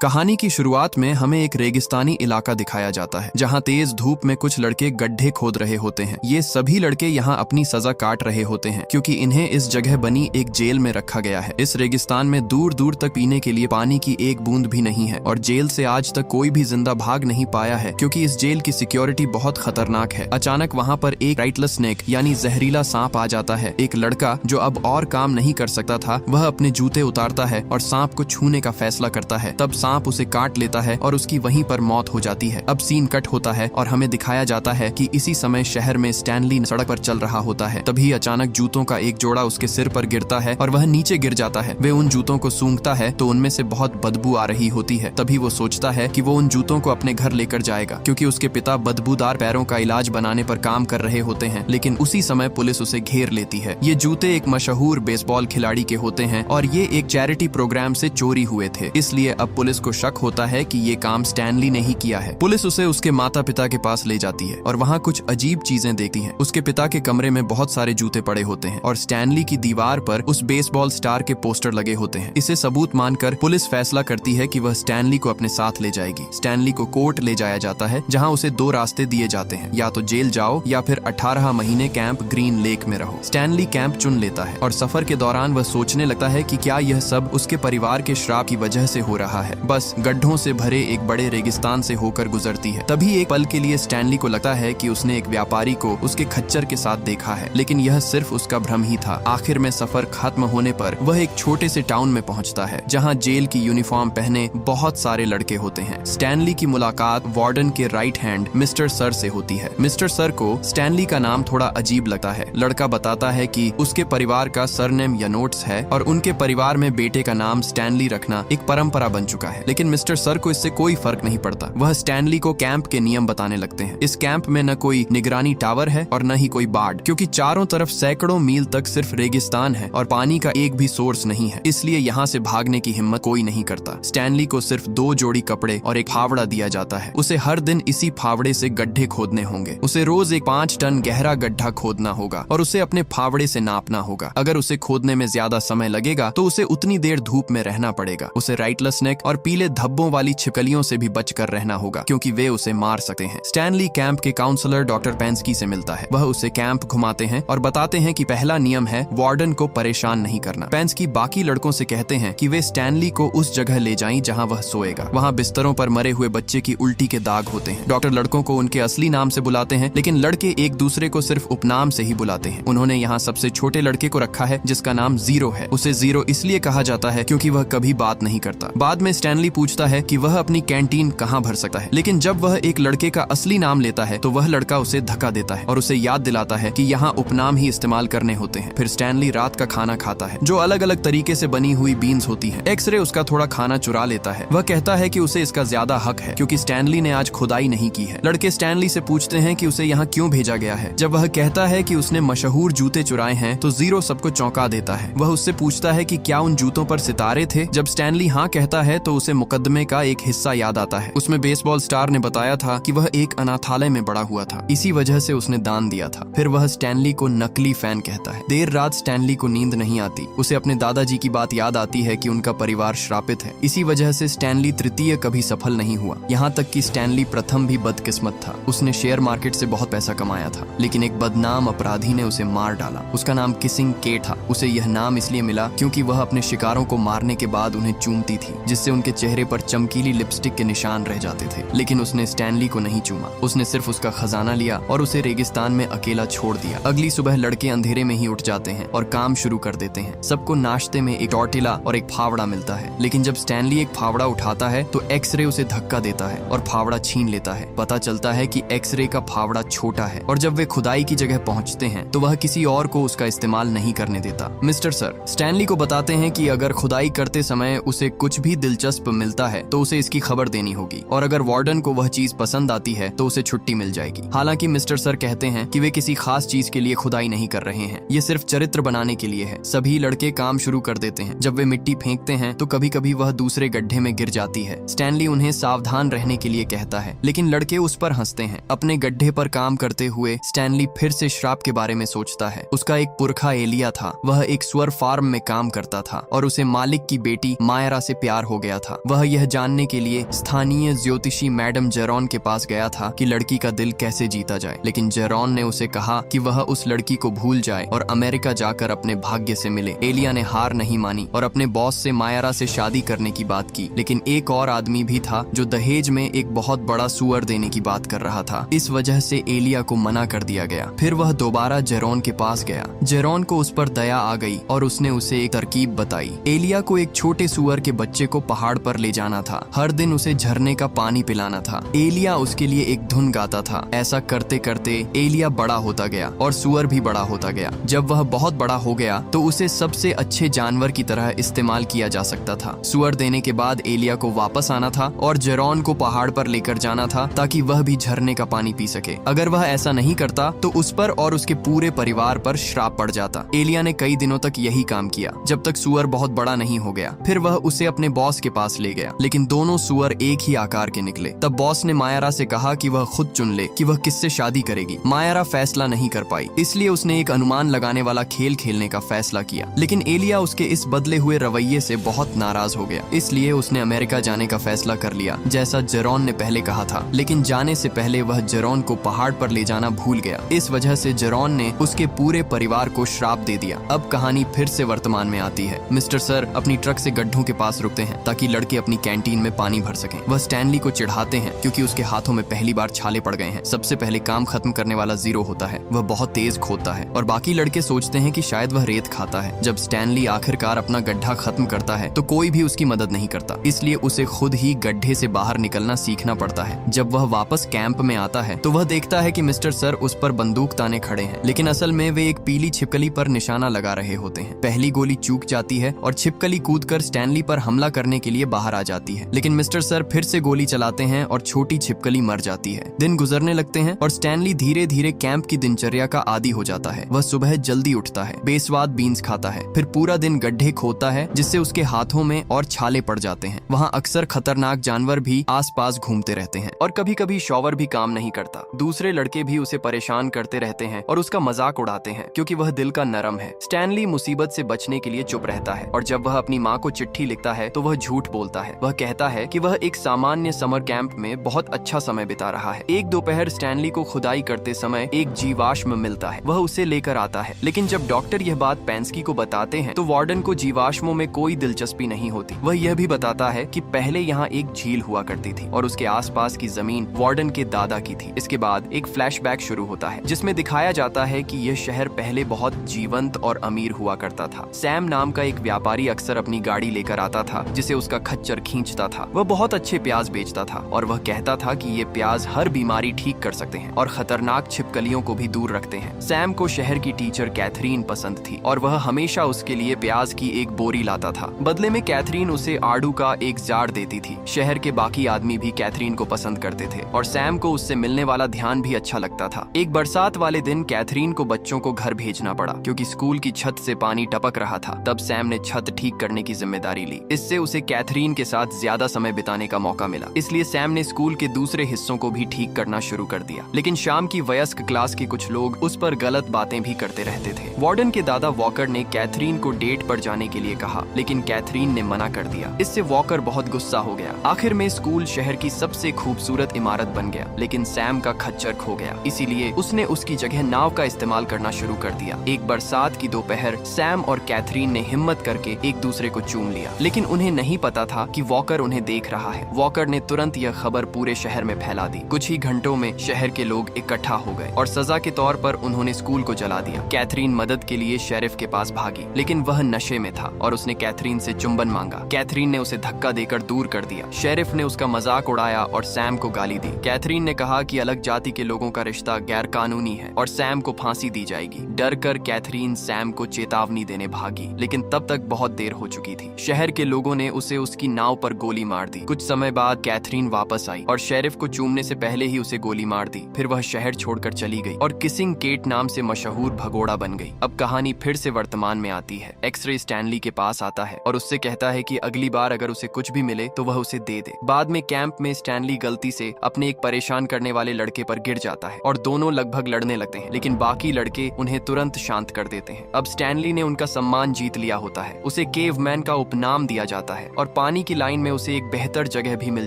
कहानी की शुरुआत में हमें एक रेगिस्तानी इलाका दिखाया जाता है जहां तेज धूप में कुछ लड़के गड्ढे खोद रहे होते हैं। ये सभी लड़के यहां अपनी सजा काट रहे होते हैं क्योंकि इन्हें इस जगह बनी एक जेल में रखा गया है। इस रेगिस्तान में दूर दूर तक पीने के लिए पानी की एक बूंद भी नहीं है और जेल से आज तक कोई भी जिंदा भाग नहीं पाया है क्योंकि इस जेल की सिक्योरिटी बहुत खतरनाक है। अचानक वहाँ पर एक राइटलेस स्नेक यानी जहरीला सांप आ जाता है। एक लड़का जो अब और काम नहीं कर सकता था वह अपने जूते उतारता है और सांप को छूने का फैसला करता है। तब सांप उसे काट लेता है और उसकी वहीं पर मौत हो जाती है। अब सीन कट होता है और हमें दिखाया जाता है कि इसी समय शहर में स्टैनली सड़क पर चल रहा होता है। तभी अचानक जूतों का एक जोड़ा उसके सिर पर गिरता है और वह नीचे गिर जाता है। वे उन जूतों को सूंघता है तो उनमें से बहुत बदबू आ रही होती है। तभी वो सोचता है कि वो उन जूतों को अपने घर लेकर जाएगा क्योंकि उसके पिता बदबूदार पैरों का इलाज बनाने पर काम कर रहे होते हैं। लेकिन उसी समय पुलिस उसे घेर लेती है। ये जूते एक मशहूर बेसबॉल खिलाड़ी के होते हैं और ये एक चैरिटी प्रोग्राम से चोरी हुए थे, इसलिए अब पुलिस को शक होता है कि ये काम स्टैनली ने ही किया है। पुलिस उसे उसके माता पिता के पास ले जाती है और वहाँ कुछ अजीब चीजें देखती है। उसके पिता के कमरे में बहुत सारे जूते पड़े होते हैं और स्टैनली की दीवार पर उस बेसबॉल स्टार के पोस्टर लगे होते हैं। इसे सबूत मानकर पुलिस फैसला करती है कि वह स्टैनली को अपने साथ ले जाएगी। स्टैनली को कोर्ट ले जाया जाता है जहाँ उसे दो रास्ते दिए जाते हैं, या तो जेल जाओ या फिर 18 महीने कैंप ग्रीन लेक में रहो। स्टैनली कैंप चुन लेता है और सफर के दौरान वह सोचने लगता है कि क्या यह सब उसके परिवार के श्राप की वजह से हो रहा है। बस गड्ढों से भरे एक बड़े रेगिस्तान से होकर गुजरती है। तभी एक पल के लिए स्टैनली को लगता है कि उसने एक व्यापारी को उसके खच्चर के साथ देखा है, लेकिन यह सिर्फ उसका भ्रम ही था। आखिर में सफर खत्म होने पर वह एक छोटे से टाउन में पहुंचता है जहां जेल की यूनिफॉर्म पहने बहुत सारे लड़के होते हैं। स्टैनली की मुलाकात वार्डन के राइट हैंड मिस्टर सर से होती है। मिस्टर सर को स्टैनली का नाम थोड़ा अजीब लगता है। लड़का बताता है कि उसके परिवार का सरनेम यनोट्स है और उनके परिवार में बेटे का नाम स्टैनली रखना एक परंपरा बन चुका है। लेकिन मिस्टर सर को इससे कोई फर्क नहीं पड़ता। वह स्टैनली को कैंप के नियम बताने लगते हैं। इस कैंप में न कोई निगरानी टावर है और न ही कोई बार्ड, क्योंकि चारों तरफ सैकड़ों मील तक सिर्फ रेगिस्तान है और पानी का एक भी सोर्स नहीं है, इसलिए यहाँ से भागने की हिम्मत कोई नहीं करता। स्टैनली को सिर्फ 2 जोड़ी कपड़े और एक फावड़ा दिया जाता है। उसे हर दिन इसी फावड़े से गड्ढे खोदने होंगे। उसे रोज एक 5 टन गहरा गड्ढा खोदना होगा और उसे अपने फावड़े से नापना होगा। अगर उसे खोदने में ज्यादा समय लगेगा तो उसे उतनी देर धूप में रहना पड़ेगा। उसे राइटलेस स्नेक और पीले धब्बों वाली छिपकलियों से भी बचकर रहना होगा क्योंकि वे उसे मार सकते हैं। स्टैनली कैंप के काउंसलर डॉक्टर पेंस्की से मिलता है। वह उसे कैंप घुमाते हैं और बताते हैं कि पहला नियम है वार्डन को परेशान नहीं करना। पेंस्की बाकी लड़कों से कहते हैं कि वे स्टैनली को उस जगह ले जाएं जहां वह सोएगा। वहां बिस्तरों पर मरे हुए बच्चे की उल्टी के दाग होते हैं। डॉक्टर लड़कों को उनके असली नाम से बुलाते हैं, लेकिन लड़के एक दूसरे को सिर्फ उपनाम से ही बुलाते हैं। उन्होंने यहाँ सबसे छोटे लड़के को रखा है जिसका नाम जीरो है। उसे जीरो इसलिए कहा जाता है क्योंकि वह कभी बात नहीं करता। बाद में स्टैनली पूछता है कि वह अपनी कैंटीन कहाँ भर सकता है, लेकिन जब वह एक लड़के का असली नाम लेता है तो वह लड़का उसे धक्का देता है और उसे याद दिलाता है कि यहाँ उपनाम ही इस्तेमाल करने होते हैं। फिर स्टैनली रात का खाना खाता है जो अलग अलग तरीके से बनी हुई बीन्स होती है। एक्सरे उसका थोड़ा खाना चुरा लेता है। वह कहता है कि उसे इसका ज्यादा हक है क्योंकि स्टैनली ने आज खुदाई नहीं की है। लड़के स्टैनली से पूछते हैं कि उसे यहाँ क्यों भेजा गया है। जब वह कहता है कि उसने मशहूर जूते चुराए हैं तो जीरो सबको चौंका देता है। वह उससे पूछता है कि क्या उन जूतों पर सितारे थे। जब स्टैनली हाँ कहता है तो उसे मुकदमे का एक हिस्सा याद आता है। उसमें बेसबॉल स्टार ने बताया था कि वह एक अनाथालय में बड़ा हुआ था, इसी वजह से उसने दान दिया था। फिर वह स्टैनली को नकली फैन कहता है। देर रात स्टैनली को नींद नहीं आती। उसे अपने दादाजी की बात याद आती है कि उनका परिवार श्रापित है। इसी वजह से स्टैनली तृतीय कभी सफल नहीं हुआ। यहाँ तक कि स्टैनली प्रथम भी बदकिस्मत था। उसने शेयर मार्केट से बहुत पैसा कमाया था, लेकिन एक बदनाम अपराधी ने उसे मार डाला। उसका नाम किसिंग के था। उसे यह नाम इसलिए मिला क्योंकि वह अपने शिकारों को मारने के बाद उन्हें चूमती थी, जिससे उनके चेहरे पर चमकीली लिपस्टिक के निशान रह जाते थे। लेकिन उसने स्टैनली को नहीं चूमा। उसने सिर्फ उसका खजाना लिया और उसे रेगिस्तान में अकेला छोड़ दिया। अगली सुबह लड़के अंधेरे में ही उठ जाते हैं और काम शुरू कर देते हैं। सबको नाश्ते में एक टॉर्टिला और एक फावड़ा मिलता है, लेकिन जब स्टैनली एक फावड़ा उठाता है तो एक्सरे उसे धक्का देता है और फावड़ा छीन लेता है। पता चलता है कि एक्सरे का फावड़ा छोटा है और जब वे खुदाई की जगह पहुंचते हैं तो वह किसी और को उसका इस्तेमाल नहीं करने देता। मिस्टर सर स्टैनली को बताते हैं कि अगर खुदाई करते समय उसे कुछ भी दिलचस्प मिलता है तो उसे इसकी खबर देनी होगी और अगर वार्डन को वह चीज पसंद आती है तो उसे छुट्टी मिल जाएगी। हालांकि मिस्टर सर कहते हैं कि वे किसी खास चीज के लिए खुदाई नहीं कर रहे हैं, ये सिर्फ चरित्र बनाने के लिए है। सभी लड़के काम शुरू कर देते हैं। जब वे मिट्टी फेंकते हैं तो कभी कभी वह दूसरे गड्ढे में गिर जाती है। स्टैनली उन्हें सावधान रहने के लिए कहता है, लेकिन लड़के उस पर हंसते हैं। अपने गड्ढे पर काम करते हुए स्टैनली फिर से श्राप के बारे में सोचता है। उसका एक पुरखा एलिया था। वह एक स्वर फार्म में काम करता था और उसे मालिक की बेटी मायरा से प्यार हो गया था। था। वह यह जानने के लिए स्थानीय ज्योतिषी मैडम जेरॉन के पास गया था कि लड़की का दिल कैसे जीता जाए, लेकिन जेरॉन ने उसे कहा कि वह उस लड़की को भूल जाए और अमेरिका जाकर अपने भाग्य से मिले। एलिया ने हार नहीं मानी और अपने बॉस से मायरा से शादी करने की बात की, लेकिन एक और आदमी भी था जो दहेज में एक बहुत बड़ा सुअर देने की बात कर रहा था। इस वजह से एलिया को मना कर दिया गया। फिर वह दोबारा जेरॉन के पास गया। जेरॉन को उस पर दया आ गई और उसने उसे एक तरकीब बताई। एलिया को एक छोटे सुअर के बच्चे को पहाड़ पर ले जाना था। हर दिन उसे झरने का पानी पिलाना था। एलिया उसके लिए एक धुन गाता था। ऐसा करते करते एलिया बड़ा होता गया और सुअर भी बड़ा होता गया। जब वह बहुत बड़ा हो गया तो उसे सबसे अच्छे जानवर की तरह इस्तेमाल किया जा सकता था। सुअर देने के बाद एलिया को वापस आना था और जेरॉन को पहाड़ पर लेकर जाना था ताकि वह भी झरने का पानी पी सके। अगर वह ऐसा नहीं करता तो उस पर और उसके पूरे परिवार पर श्राप पड़ जाता। एलिया ने कई दिनों तक यही काम किया जब तक सुअर बहुत बड़ा नहीं हो गया। फिर वह उसे अपने बॉस के पास ले गया, लेकिन दोनों सुअर एक ही आकार के निकले। तब बॉस ने मायरा से कहा कि वह खुद चुन ले कि वह किससे शादी करेगी। मायरा फैसला नहीं कर पाई, इसलिए उसने एक अनुमान लगाने वाला खेल खेलने का फैसला किया। लेकिन एलिया उसके इस बदले हुए रवैये से बहुत नाराज हो गया, इसलिए उसने अमेरिका जाने का फैसला कर लिया जैसा जेरॉन ने पहले कहा था। लेकिन जाने से पहले वह जेरॉन को पहाड़ पर ले जाना भूल गया। इस वजह से जेरॉन ने उसके पूरे परिवार को श्राप दे दिया। अब कहानी फिर से वर्तमान में आती है। मिस्टर सर अपनी ट्रक से गड्ढों के पास रुकते हैं ताकि लड़के अपनी कैंटीन में पानी भर सकें। वह स्टैनली को चिढ़ाते हैं क्योंकि उसके हाथों में पहली बार छाले पड़ गए हैं। सबसे पहले काम खत्म करने वाला जीरो होता है। वह बहुत तेज खोदता है और बाकी लड़के सोचते हैं कि शायद वह रेत खाता है। जब स्टैनली आखिरकार अपना गड्ढा खत्म करता है तो कोई भी उसकी मदद नहीं करता, इसलिए उसे खुद ही गड्ढे से बाहर निकलना सीखना पड़ता है। जब वह वापस कैंप में आता है तो वह देखता है कि मिस्टर सर उस पर बंदूक ताने खड़े हैं, लेकिन असल में वे एक पीली छिपकली पर निशाना लगा रहे होते हैं। पहली गोली चूक जाती है और छिपकली कूदकर स्टैनली पर हमला करने के लिए बाहर आ जाती है, लेकिन मिस्टर सर फिर से गोली चलाते हैं और छोटी छिपकली मर जाती है। दिन गुजरने लगते हैं और स्टैनली धीरे धीरे कैंप की दिनचर्या का आदी हो जाता है। वह सुबह जल्दी उठता है, बेस्वाद बीन्स खाता है, फिर पूरा दिन गड्ढे खोदता है जिससे उसके हाथों में और छाले पड़ जाते हैं। वहाँ अक्सर खतरनाक जानवर भी आसपास घूमते रहते हैं और कभी कभी शॉवर भी काम नहीं करता। दूसरे लड़के भी उसे परेशान करते रहते हैं और उसका मजाक उड़ाते हैं क्योंकि वह दिल का नरम है। स्टैनली मुसीबत से बचने के लिए चुप रहता है और जब वह अपनी माँ को चिट्ठी लिखता है तो वह झूठ बोलता है। वह कहता है कि वह एक सामान्य समर कैंप में बहुत अच्छा समय बिता रहा है। एक दोपहर स्टैनली को खुदाई करते समय एक जीवाश्म मिलता है। वह उसे लेकर आता है, लेकिन जब डॉक्टर यह बात पेंस्की को बताते हैं तो वार्डन को जीवाश्मों में कोई दिलचस्पी नहीं होती। वह यह भी बताता है कि पहले यहाँ एक झील हुआ करती थी और उसके आसपास की जमीन वार्डन के दादा की थी। इसके बाद एक फ्लैशबैक शुरू होता है जिसमें दिखाया जाता है कि यह शहर पहले बहुत जीवंत और अमीर हुआ करता था। सैम नाम का एक व्यापारी अक्सर अपनी गाड़ी लेकर आता था जिसे उसका खच्चर खींचता था। वह बहुत अच्छे प्याज बेचता था और वह कहता था कि ये प्याज हर बीमारी ठीक कर सकते हैं और खतरनाक छिपकलियों को भी दूर रखते हैं। सैम को शहर की टीचर कैथरीन पसंद थी और वह हमेशा उसके लिए प्याज की एक बोरी लाता था। बदले में कैथरीन उसे आड़ू का एक जार देती थी। शहर के बाकी आदमी भी कैथरीन को पसंद करते थे और सैम को उससे मिलने वाला ध्यान भी अच्छा लगता था। एक बरसात वाले दिन कैथरीन को बच्चों को घर भेजना पड़ा क्योंकि स्कूल की छत से पानी टपक रहा था। तब सैम ने छत ठीक करने की जिम्मेदारी ली। इससे उसे कैथरीन के साथ ज्यादा समय बिताने का मौका मिला, इसलिए सैम ने स्कूल के दूसरे हिस्सों को भी ठीक करना शुरू कर दिया। लेकिन शाम की वयस्क क्लास के कुछ लोग उस पर गलत बातें भी करते रहते थे। वार्डन के दादा वॉकर ने कैथरीन को डेट पर जाने के लिए कहा, लेकिन कैथरीन ने मना कर दिया। इससे वॉकर बहुत गुस्सा हो गया। आखिर में स्कूल शहर की सबसे खूबसूरत इमारत बन गया, लेकिन सैम का खच्चर खो गया, इसीलिए उसने उसकी जगह नाव का इस्तेमाल करना शुरू कर दिया। एक बरसात की दोपहर सैम और कैथरीन ने हिम्मत करके एक दूसरे को चूम लिया, लेकिन उन्हें नहीं पता था कि वॉकर उन्हें देख रहा है। वॉकर ने तुरंत यह खबर पूरे शहर में फैला दी। कुछ ही घंटों में शहर के लोग इकट्ठा हो गए और सजा के तौर पर उन्होंने स्कूल को जला दिया। कैथरीन मदद के लिए शेरिफ के पास भागी, लेकिन वह नशे में था और उसने कैथरीन से चुंबन मांगा। कैथरीन ने उसे धक्का देकर दूर कर दिया। शेरिफ ने उसका मजाक उड़ाया और सैम को गाली दी। कैथरीन ने कहा कि अलग जाति के लोगों का रिश्ता गैर कानूनी है और सैम को फांसी दी जाएगी। डर कर कैथरीन सैम को चेतावनी देने भागी, लेकिन तब तक बहुत देर हो चुकी थी। शहर के लोगों ने उसे उसकी नाव पर गोली मार दी। कुछ समय बाद कैथरीन वापस आई और शेरिफ को चूमने से पहले ही उसे गोली मार दी। फिर वह शहर छोड़कर चली गई और किसिंग केट नाम से मशहूर भगोड़ा बन गई। अब कहानी फिर से वर्तमान में आती है। एक्सरे स्टैनली के पास आता है और उससे कहता है कि अगली बार अगर उसे कुछ भी मिले तो वह उसे दे दे। बाद में कैंप में स्टैनली गलती से अपने एक परेशान करने वाले लड़के पर गिर जाता है और दोनों लगभग लड़ने लगते हैं, लेकिन बाकी लड़के उन्हें तुरंत शांत कर देते हैं। अब स्टैनली ने उनका सम्मान जीत लिया होता है। उसे केवमैन का उपनाम दिया जाता है और पानी की लाइन में उसे एक बेहतर जगह भी मिल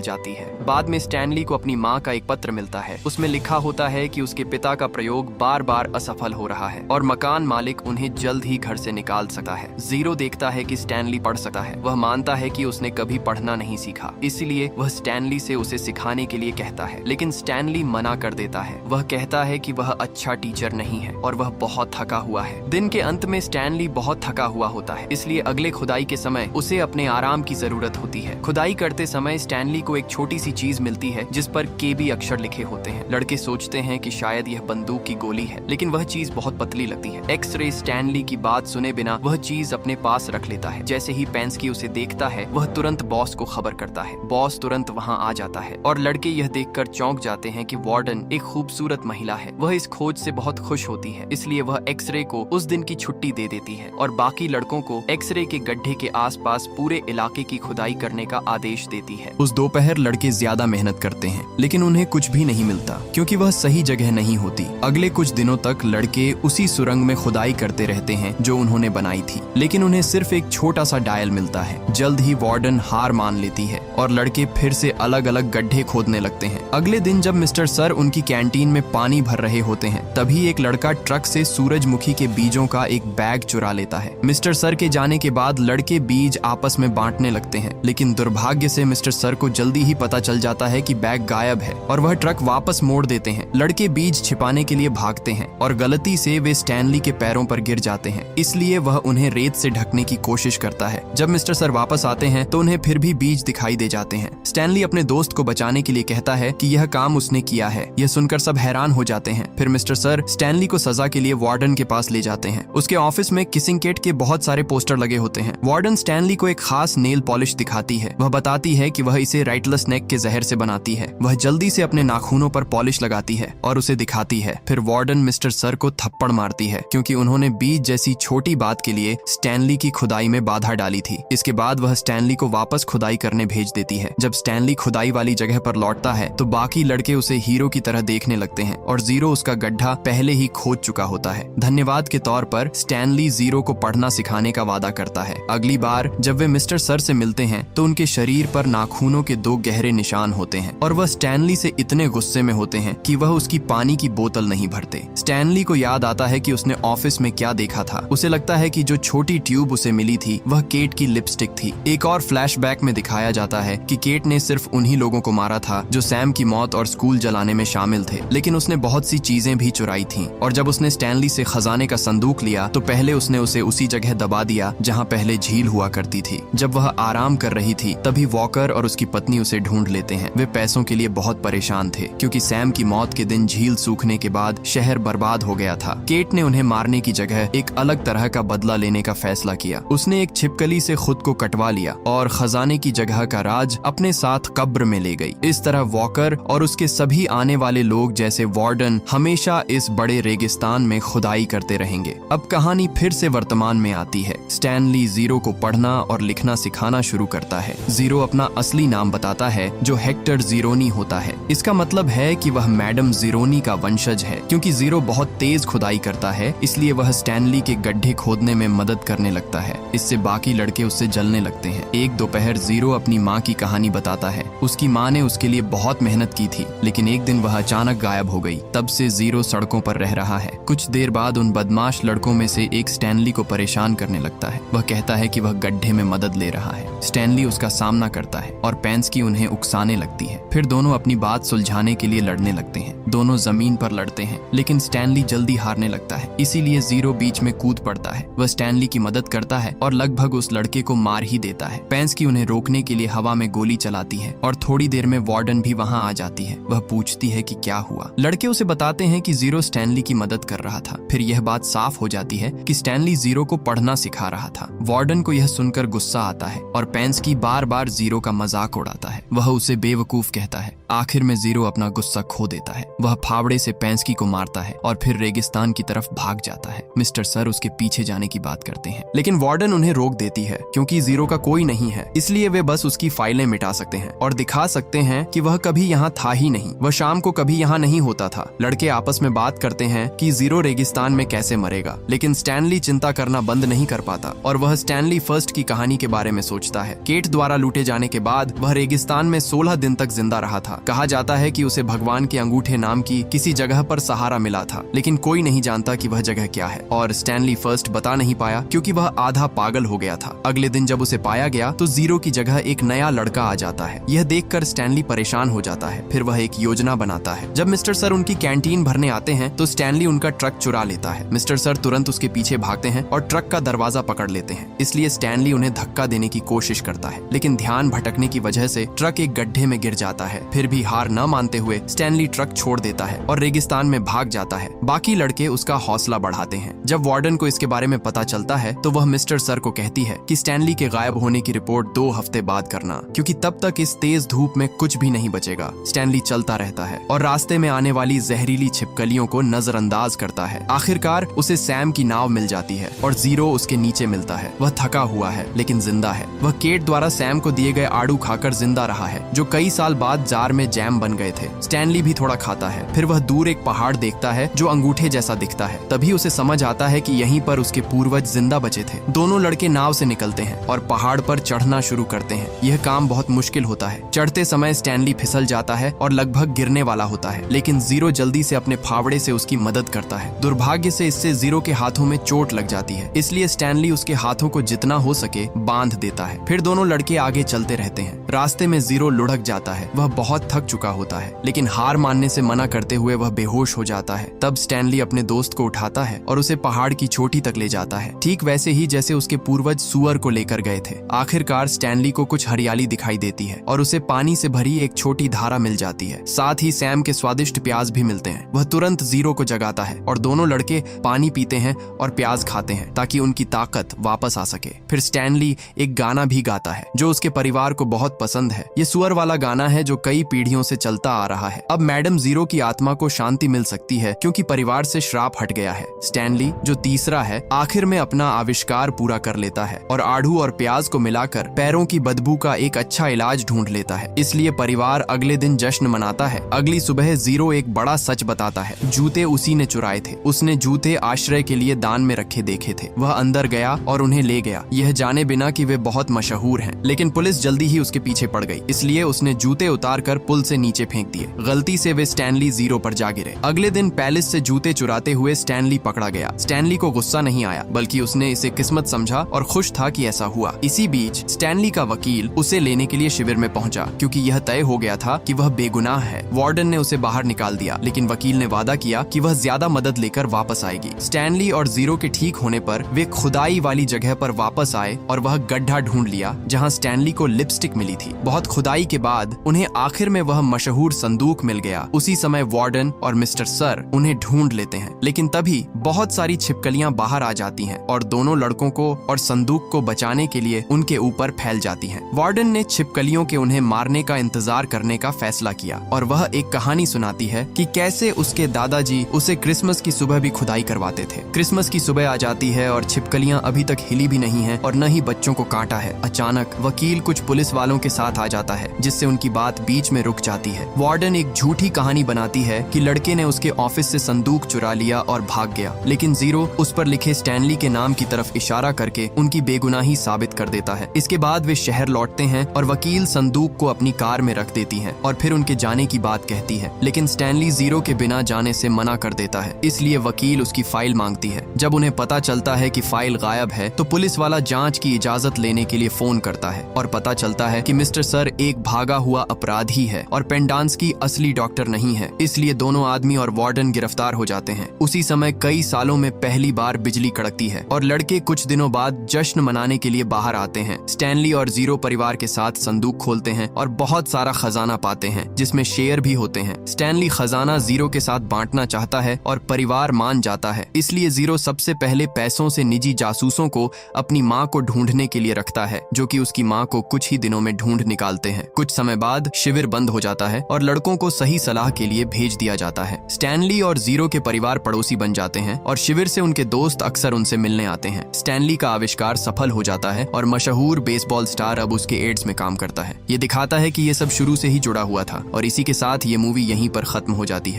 जाती है। बाद में स्टैनली को अपनी माँ का एक पत्र मिलता है। उसमें लिखा होता है कि उसके पिता का प्रयोग बार बार असफल हो रहा है और मकान मालिक उन्हें जल्द ही घर से निकाल सकता है। जीरो देखता है कि स्टैनली पढ़ सकता है। वह मानता है कि उसने कभी पढ़ना नहीं सीखा, इसलिए वह स्टैनली से उसे सिखाने के लिए कहता है, लेकिन स्टैनली मना कर देता है। वह कहता है कि वह अच्छा टीचर नहीं है और वह बहुत थका हुआ है। दिन के अंत में स्टैनली बहुत थका हुआ होता है, इसलिए अगले खुदाई के समय उसे अपने आराम की जरूरत होती है। खुदाई करते समय स्टैनली को एक छोटी सी चीज मिलती है जिस पर KB अक्षर लिखे होते हैं। लड़के सोचते हैं कि शायद यह बंदूक की गोली है, लेकिन वह चीज बहुत पतली लगती है। एक्सरे स्टैनली की बात सुने बिना वह चीज अपने पास रख लेता है। जैसे ही पेंस्की उसे देखता है, वह तुरंत बॉस को खबर करता है। बॉस तुरंत वहाँ आ जाता है और लड़के यह देखकर चौंक जाते हैं कि वार्डन एक खूबसूरत महिला है। वह इस खोज से बहुत खुश होती है, इसलिए वह एक्सरे को उस दिन की छुट्टी दे देती है और बाकी लड़कों को एक्सरे के गड्ढे के आसपास पूरे इलाके की खुदाई करने का आदेश देती है। उस दोपहर लड़के ज्यादा मेहनत करते हैं, लेकिन उन्हें कुछ भी नहीं मिलता क्योंकि वह सही जगह नहीं होती। अगले कुछ दिनों तक लड़के उसी सुरंग में खुदाई करते रहते हैं जो उन्होंने बनाई थी, लेकिन उन्हें सिर्फ एक छोटा सा डायल मिलता है। जल्द ही वार्डन हार मान लेती है और लड़के फिर से अलग अलग गड्ढे खोदने लगते हैं। अगले दिन जब मिस्टर सर उनकी कैंटीन में पानी भर रहे होते हैं, तभी एक लड़का ट्रक से सूरजमुखी के बीजों का एक बैग चुरा लेता है। मिस्टर सर के जाने के बाद लड़के बीज आपस में बांटने लगते हैं, लेकिन दुर्भाग्य से मिस्टर सर को जल्दी ही पता चल जाता है कि बैग गायब है और वह ट्रक वापस मोड़ देते हैं। लड़के बीज छिपाने के लिए भागते हैं और गलती से वे स्टैनली के पैरों पर गिर जाते हैं, इसलिए वह उन्हें रेत से ढकने की कोशिश करता है। जब मिस्टर सर वापस आते हैं तो उन्हें फिर भी बीज दिखाई दे जाते हैं। स्टैनली अपने दोस्त को बचाने के लिए कहता है कि यह काम उसने किया है। यह सुनकर सब हैरान हो जाते हैं। फिर मिस्टर सर स्टैनली को सजा के लिए वार्डन के पास ले जाते हैं। उसके ऑफिस में किसिंग केट के बहुत सारे पोस्टर लगे होते हैं। वार्डन स्टैनली को एक खास नेल पॉलिश दिखाती है। वह बताती है कि वह इसे राइटलस नेक के जहर से बनाती है। वह जल्दी से अपने नाखूनों पर पॉलिश लगाती है और उसे दिखाती है। फिर वार्डन मिस्टर सर को थप्पड़ मारती है क्योंकि उन्होंने बीज जैसी छोटी बात के लिए स्टैनली की खुदाई में बाधा डाली थी। इसके बाद वह स्टैनली को वापस खुदाई करने भेज देती है। जब स्टैनली खुदाई वाली जगह पर लौटता है तो बाकी लड़के उसे हीरो की तरह देखने लगते हैं और जीरो उसका गड्ढा पहले ही खोद चुका होता है। धन्यवाद के तौर पर स्टैनली जीरो को पढ़ना सिखाने का वादा करता है। अगली बार जब वे मिस्टर सर से मिलते हैं तो उनके शरीर पर नाखूनों के 2 गहरे निशान होते हैं और वह स्टैनली से इतने गुस्से में होते हैं कि वह उसकी पानी की बोतल नहीं भरते। स्टैनली को याद आता है कि उसने ऑफिस में क्या देखा था। उसे लगता है कि जो छोटी ट्यूब उसे मिली थी वह केट की लिपस्टिक थी। एक और फ्लैशबैक में दिखाया जाता है कि केट ने सिर्फ उन्हीं लोगों को मारा था जो सैम की मौत और स्कूल जलाने में शामिल थे, लेकिन उसने बहुत सी चीजें भी चुराई थीं। और जब उसने स्टैनली से खजाने का संदूक लिया तो पहले उसने उसे उसी जगह दबा दिया जहां पहले झील हुआ करती थी। जब वह आराम कर रही थी तभी वॉकर और उसकी पत्नी उसे ढूंढ लेते हैं। वे पैसों के लिए बहुत परेशान थे क्योंकि सैम की मौत के दिन झील सूखने के बाद शहर बर्बाद हो गया था। केट ने उन्हें मारने की जगह एक अलग तरह का बदला लेने का फैसला किया। उसने एक छिपकली से खुद को कटवा लिया और खजाने की जगह का राज अपने साथ कब्र में ले गई। इस तरह वॉकर और उसके सभी आने वाले लोग जैसे वार्डन हमेशा इस बड़े रेगिस्तान में खुदाई करते रहेंगे। अब कहानी फिर से वर्तमान में आती है। स्टैनली जीरो को पढ़ना और लिखना सिखाना शुरू करता है। जीरो अपना असली नाम बताता है जो हेक्टर जीरोनी होता है। इसका मतलब है कि वह मैडम जीरोनी का वंशज है। क्योंकि जीरो बहुत तेज खुदाई करता है इसलिए वह स्टैनली के गड्ढे खोदने में मदद करने लगता है। इससे बाकी लड़के उससे जलने लगते हैं। एक दोपहर जीरो अपनी माँ की कहानी बताता है। उसकी माँ ने उसके लिए बहुत मेहनत की थी, लेकिन एक दिन वह अचानक गायब हो गई। तब से जीरो सड़कों पर रह रहा है। कुछ देर बाद उन बदमाश लड़कों में से एक स्टैनली को परेशान करने लगता है। वह कहता है कि वह गड्ढे में मदद ले रहा है। स्टैनली उसका सामना करता है और पेंस्की उन्हें उकसाने लगती है। फिर दोनों अपनी बात सुलझाने के लिए लड़ने लगते हैं। दोनों जमीन पर लड़ते हैं, लेकिन स्टैनली जल्दी हारने लगता है, इसीलिए जीरो बीच में कूद पड़ता है। वह स्टैनली की मदद करता है और लगभग उस लड़के को मार ही देता है। पेंस्की उन्हें रोकने के लिए हवा में गोली चलाती है और थोड़ी देर में वार्डन भी वहाँ आ जाती है। वह पूछती है कि क्या हुआ। लड़के उसे बताते हैं कि जीरो स्टैनली की मदद कर रहा था। फिर यह बात साफ हो जाती है कि स्टैनली जीरो को पढ़ना सिखा रहा था। वार्डन को यह सुनकर गुस्सा आता है और पेंस्की बार बार जीरो का मजाक उड़ाता है। वह उसे बेवकूफ कहता है। आखिर में जीरो अपना गुस्सा खो देता है। वह फावड़े से पेंस्की को मारता है और फिर रेगिस्तान की तरफ भाग जाता है। मिस्टर सर उसके पीछे जाने की बात करते हैं, लेकिन वार्डन उन्हें रोक देती है क्योंकि जीरो का कोई नहीं है, इसलिए वे बस उसकी फाइलें मिटा सकते हैं और दिखा सकते हैं कि वह कभी यहाँ था ही नहीं। वह शाम को कभी यहाँ नहीं होता था। लड़के आपस में बात करते हैं कि जीरो रेगिस्तान में कैसे मरेगा, लेकिन स्टैनली चिंता करना बंद नहीं कर पाता और वह स्टैनली फर्स्ट की कहानी के बारे में सोचता होता है। केट द्वारा लूटे जाने के बाद वह रेगिस्तान में 16 दिन तक जिंदा रहा था। कहा जाता है कि उसे भगवान के अंगूठे नाम की किसी जगह पर सहारा मिला था, लेकिन कोई नहीं जानता कि वह जगह क्या है। और स्टैनली फर्स्ट बता नहीं पाया क्योंकि वह आधा पागल हो गया था। अगले दिन जब उसे पाया गया तो जीरो की जगह एक नया लड़का आ जाता है। यह देखकर स्टैनली परेशान हो जाता है। फिर वह एक योजना बनाता है। जब मिस्टर सर उनकी कैंटीन भरने आते हैं तो स्टैनली उनका ट्रक चुरा लेता है। मिस्टर सर तुरंत उसके पीछे भागते हैं और ट्रक का दरवाजा पकड़ लेते हैं। इसलिए स्टैनली उन्हें धक्का देने की कोशिश करता है, लेकिन ध्यान भटकने की वजह से ट्रक एक गड्ढे में गिर जाता है। फिर भी हार न मानते हुए स्टैनली ट्रक छोड़ देता है और रेगिस्तान में भाग जाता है। बाकी लड़के उसका हौसला बढ़ाते हैं। जब वार्डन को इसके बारे में पता चलता है तो वह मिस्टर सर को कहती है कि स्टैनली के गायब होने की रिपोर्ट 2 हफ्ते बाद करना, क्योंकि तब तक इस तेज धूप में कुछ भी नहीं बचेगा। स्टैनली चलता रहता है और रास्ते में आने वाली जहरीली छिपकलियों को नजरअंदाज करता है। आखिरकार उसे सैम की नाव मिल जाती है और जीरो उसके नीचे मिलता है। वह थका हुआ है लेकिन जिंदा है। वह केट द्वारा सैम को दिए गए आड़ू खाकर जिंदा रहा है, जो कई साल बाद जार में जैम बन गए थे। स्टैनली भी थोड़ा खाता है। फिर वह दूर एक पहाड़ देखता है जो अंगूठे जैसा दिखता है। तभी उसे समझ आता है कि यहीं पर उसके पूर्वज जिंदा बचे थे। दोनों लड़के नाव से निकलते हैं और पहाड़ पर चढ़ना शुरू करते हैं। यह काम बहुत मुश्किल होता है। चढ़ते समय स्टैनली फिसल जाता है और लगभग गिरने वाला होता है, लेकिन जीरो जल्दी से अपने फावड़े से उसकी मदद करता है। दुर्भाग्य से इससे जीरो के हाथों में चोट लग जाती है, इसलिए स्टैनली उसके हाथों को जितना हो सके बांध देता है। फिर दोनों लड़के आगे चलते रहते हैं। रास्ते में जीरो लुढ़क जाता है। वह बहुत थक चुका होता है, लेकिन हार मानने से मना करते हुए वह बेहोश हो जाता है। तब स्टैनली अपने दोस्त को उठाता है और उसे पहाड़ की चोटी तक ले जाता है, ठीक वैसे ही जैसे उसके पूर्वज सुअर को लेकर गए थे। आखिरकार स्टैनली को कुछ हरियाली दिखाई देती है और उसे पानी से भरी एक छोटी धारा मिल जाती है। साथ ही सैम के स्वादिष्ट प्याज भी मिलते हैं। वह तुरंत जीरो को जगाता है और दोनों लड़के पानी पीते हैं और प्याज खाते हैं ताकि उनकी ताकत वापस आ सके। फिर स्टैनली एक गाना भी गाता है जो उसके परिवार को बहुत पसंद है। ये सुअर वाला गाना है जो कई पीढ़ियों से चलता आ रहा है। अब मैडम जीरो की आत्मा को शांति मिल सकती है क्योंकि परिवार से श्राप हट गया है। स्टैनली, जो तीसरा है, आखिर में अपना आविष्कार पूरा कर लेता है और आड़ू और प्याज को मिलाकर पैरों की बदबू का एक अच्छा इलाज ढूंढ लेता है। इसलिए परिवार अगले दिन जश्न मनाता है। अगली सुबह जीरो एक बड़ा सच बताता है। जूते उसी ने चुराए थे। उसने जूते आश्रय के लिए दान में रखे देखे थे। वह अंदर गया और उन्हें ले गया, यह जाने बिना कि वे बहुत मशहूर हैं। लेकिन पुलिस जल्दी ही उसके पीछे पड़ गई, इसलिए उसने जूते उतारकर पुल से नीचे फेंक दिए। गलती से वे स्टैनली जीरो पर जा गिरे। अगले दिन पैलेस से जूते चुराते हुए स्टैनली पकड़ा गया। स्टैनली को गुस्सा नहीं आया, बल्कि उसने इसे किस्मत समझा और खुश था कि ऐसा हुआ। इसी बीच स्टैनली का वकील उसे लेने के लिए शिविर में पहुंचा, क्योंकि यह तय हो गया था कि वह बेगुनाह है। वार्डन ने उसे बाहर निकाल दिया, लेकिन वकील ने वादा किया कि वह ज्यादा मदद लेकर वापस आएगी। स्टैनली और जीरो के ठीक होने पर वे खुदाई वाली जगह पर वापस आए और वह गड्ढा ढूंढ लिया जहां स्टैनली को लिपस्टिक मिली थी। बहुत खुदाई के बाद उन्हें आखिर में वह मशहूर संदूक मिल गया। उसी समय वार्डन और मिस्टर सर उन्हें ढूंढ लेते हैं, लेकिन तभी बहुत सारी छिपकलियां बाहर आ जाती हैं और दोनों लड़कों को और संदूक को बचाने के लिए उनके ऊपर फैल जाती हैं। वार्डन ने छिपकलियों के उन्हें मारने का इंतजार करने का फैसला किया और वह एक कहानी सुनाती है कि कैसे उसके दादाजी उसे क्रिसमस की सुबह भी खुदाई करवाते थे। क्रिसमस की सुबह आ जाती है और छिपकलियां अभी तक हिली भी नहीं हैं और न ही बच्चों को काटा है। अचानक वकील कुछ पुलिस वालों के साथ आ जाता है, जिससे उनकी बात बीच में रुक जाती है। वार्डन एक झूठी कहानी बनाती है कि लड़के ने उसके ऑफिस से संदूक चुरा लिया और भाग गया, लेकिन जीरो उस पर लिखे स्टैनली के नाम की तरफ इशारा करके उनकी बेगुनाही साबित कर देता है। इसके बाद वे शहर लौटते हैं और वकील संदूक को अपनी कार में रख देती है और फिर उनके जाने की बात कहती है, लेकिन स्टैनली जीरो के बिना जाने से मना कर देता है। इसलिए वकील उसकी फाइल मांगती है। जब उन्हें पता चलता है कि फाइल गायब है तो पुलिस वाला जांच की इजाजत लेने के लिए फोन करता है और पता चलता है कि मिस्टर सर एक भागा हुआ अपराधी है और पेंडांस्की असली डॉक्टर नहीं है। इसलिए दोनों आदमी और वार्डन गिरफ्तार हो जाते हैं। उसी समय कई सालों में पहली बार बिजली कड़कती है और लड़के कुछ दिनों बाद जश्न मनाने के लिए बाहर आते हैं। स्टैनली और जीरो परिवार के साथ संदूक खोलते हैं और बहुत सारा खजाना पाते हैं, जिसमें शेयर भी होते हैं। स्टैनली खजाना जीरो के साथ बांटना चाहता है और परिवार मान जाता है। इसलिए जीरो सबसे पहले पैसों से निजी जासूसों को अपनी माँ को ढूंढने के लिए रखता है, जो कि उसकी माँ को कुछ ही दिनों में ढूंढ निकालते हैं। कुछ समय बाद शिविर बंद हो जाता है और लड़कों को सही सलाह के लिए भेज दिया जाता है। स्टैनली और जीरो के परिवार पड़ोसी बन जाते हैं और शिविर से उनके दोस्त अक्सर उनसे मिलने आते हैं। स्टैनली का आविष्कार सफल हो जाता है और मशहूर बेसबॉल स्टार अब उसके एड्स में काम करता है। ये दिखाता है कि ये सब शुरू से ही जुड़ा हुआ था और इसी के साथ ये मूवी यहीं पर खत्म हो जाती है।